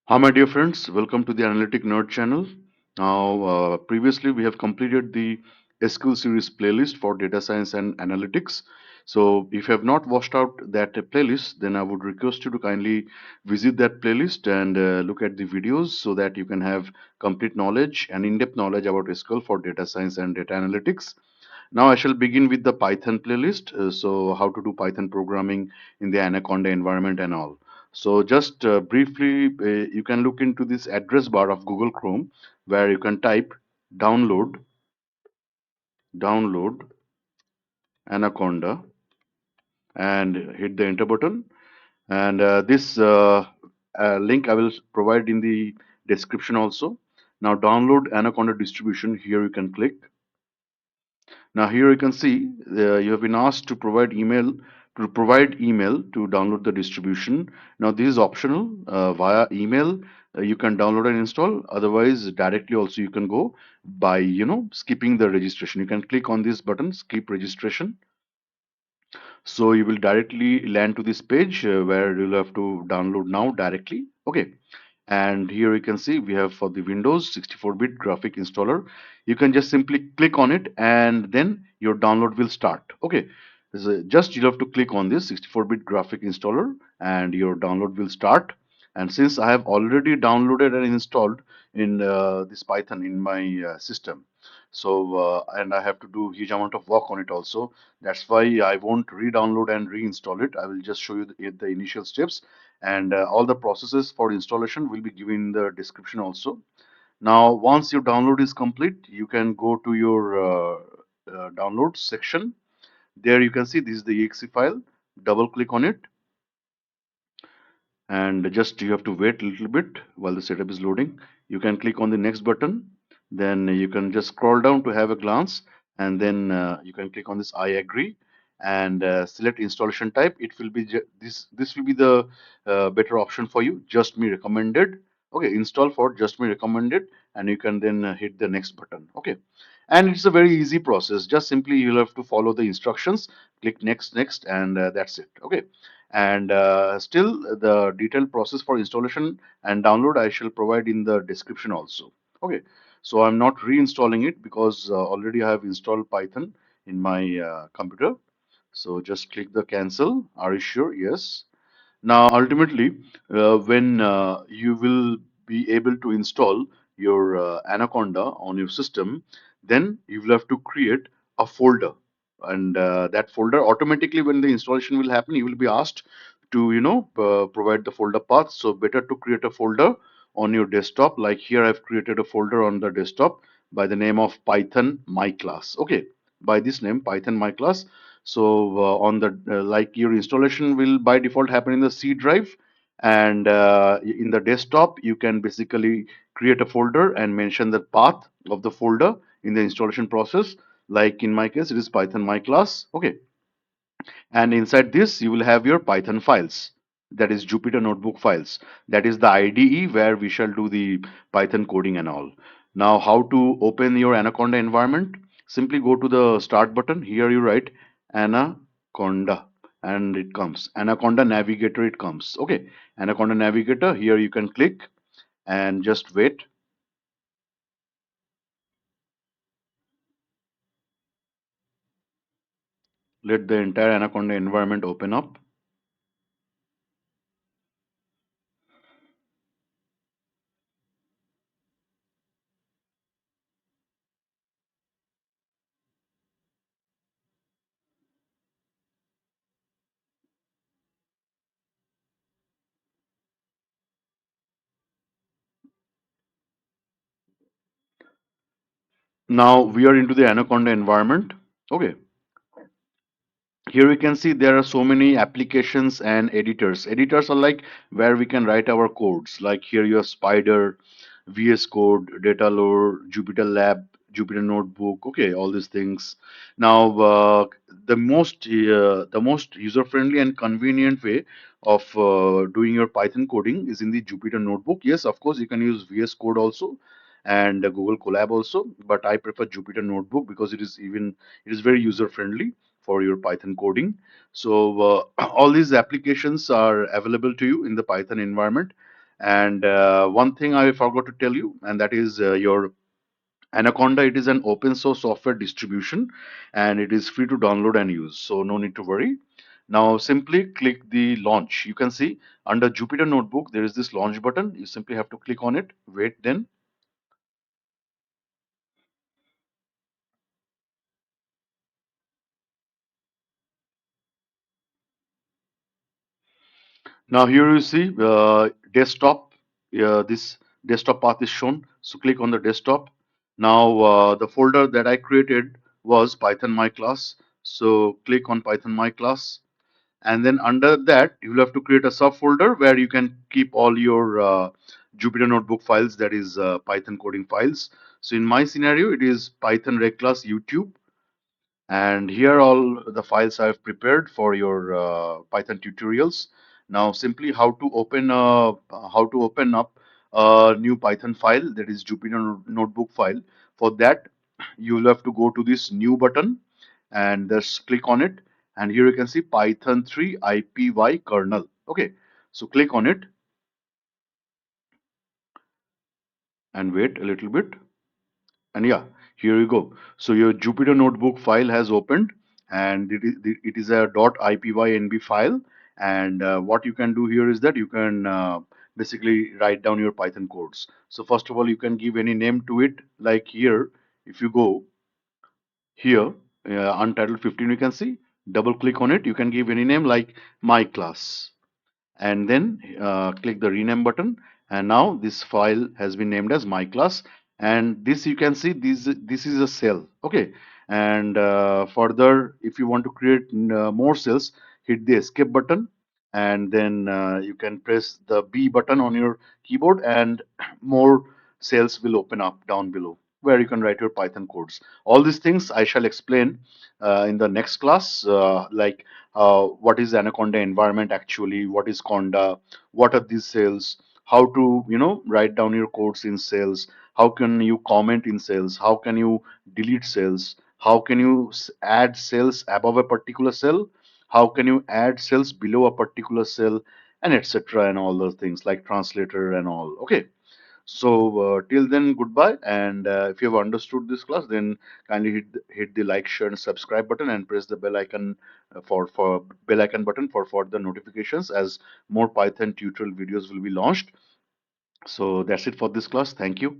Hi, my dear friends. Welcome to the AnalyticNerd Channel. Previously we have completed the SQL series playlist for data science and analytics. So, if you have not watched out that playlist, then I would request you to kindly visit that playlist and look at the videos so that you can have complete knowledge and in-depth knowledge about SQL for data science and data analytics. Now I shall begin with the Python playlist. So how to do Python programming in the Anaconda environment and all. So just briefly, you can look into this address bar of Google Chrome where you can type download, download Anaconda and hit the enter button. And this link I will provide in the description also. Now download Anaconda distribution. Here you can click. Now here you can see you have been asked to provide email to download the distribution. Now this is optional via email. You can download and install. Otherwise, directly also you can go by skipping the registration. You can click on this button, skip registration. So you will directly land to this page where you'll have to download now directly. Okay. And here you can see we have for the Windows 64-bit graphic installer. You can just simply click on it and then your download will start. Okay. So just you have to click on this 64-bit graphic installer and your download will start. And since I have already downloaded and installed in this Python in my system, so and I have to do huge amount of work on it also. That's why I won't re-download and reinstall it. I will just show you the initial steps, and all the processes for installation will be given in the description also. Now, once your download is complete, you can go to your downloads section. There you can see this is the exe file. Double click on it, and just you have to wait a little bit while the setup is loading. You can click on the next button, then you can just scroll down to have a glance, and then you can click on this I agree and select installation type. It will be this will be the better option for you, just me recommended. Okay, install for just me recommended, and you can then hit the next button. Okay, and it's a very easy process. Just simply you'll have to follow the instructions, click next, and that's it. Okay, and still the detailed process for installation and download I shall provide in the description also. Okay, so I'm not reinstalling it because already I have installed Python in my computer. So just click the cancel. Are you sure? Yes. Now, ultimately, when you will be able to install your Anaconda on your system, then you will have to create a folder, and that folder automatically, when the installation will happen, you will be asked to provide the folder path. So better to create a folder on your desktop. Like here, I've created a folder on the desktop by the name of Python My Class. Okay, by this name, Python My Class. So on the like your installation will by default happen in the C drive, and in the desktop you can basically create a folder and mention the path of the folder in the installation process. Like in my case, it is Python My Class. Okay, and inside this you will have your Python files. That is Jupyter Notebook files. That is the IDE where we shall do the Python coding and all. Now, how to open your Anaconda environment? Simply go to the start button. Here you write Anaconda and it comes. Anaconda Navigator, it comes. Okay. Anaconda Navigator. Here you can click and just wait. Let the entire Anaconda environment open up. Now we are into the Anaconda environment. Okay. Here we can see there are so many applications and editors. Editors are like where we can write our codes. Like here you have Spider, VS Code, Data Lore, Jupyter Lab, Jupyter Notebook. Okay, all these things. Now the most user friendly and convenient way of doing your Python coding is in the Jupyter Notebook. Yes, of course you can use VS Code also and Google Colab also, but I prefer Jupyter Notebook because it is very user friendly for your Python coding. So all these applications are available to you in the Python environment, And one thing I forgot to tell you, and that is your Anaconda. It is an open source software distribution, and it is free to download and use, so no need to worry. Now simply click the launch. You can see under Jupyter Notebook there is this launch button. You simply have to click on it. Wait then. Now here you see desktop. This desktop path is shown. So click on the desktop. Now the folder that I created was Python my class. So click on Python my class, and then under that you will have to create a subfolder where you can keep all your Jupyter Notebook files. That is Python coding files. So in my scenario, it is Python reg class YouTube, and here all the files I've prepared for your Python tutorials. Now simply how to open up a new Python file, that is Jupyter Notebook file. For that you will have to go to this new button and just click on it, and here you can see Python 3 IPY kernel. Okay, so click on it and wait a little bit. And yeah, here you go. So your Jupyter Notebook file has opened, and it is a .ipynb file. And what you can do here is that you can basically write down your Python codes. So first of all, you can give any name to it. Like here, if you go here, Untitled 15, you can see. Double click on it. You can give any name like my class, and then click the rename button, and now this file has been named as my class. And this you can see, this is a cell. Okay, and further if you want to create more cells, hit the escape button, and then you can press the B button on your keyboard, and more cells will open up down below where you can write your Python codes. All these things I shall explain in the next class, like what is Anaconda environment actually, what is Conda, what are these cells, how to write down your codes in cells, how can you comment in cells, how can you delete cells, how can you add cells above a particular cell, how can you add cells below a particular cell, and etc. and all those things like translator and all. Okay, so till then, goodbye. And if you have understood this class, then kindly hit the like, share, and subscribe button, and press the bell icon for bell icon button for further notifications as more Python tutorial videos will be launched. So that's it for this class. Thank you.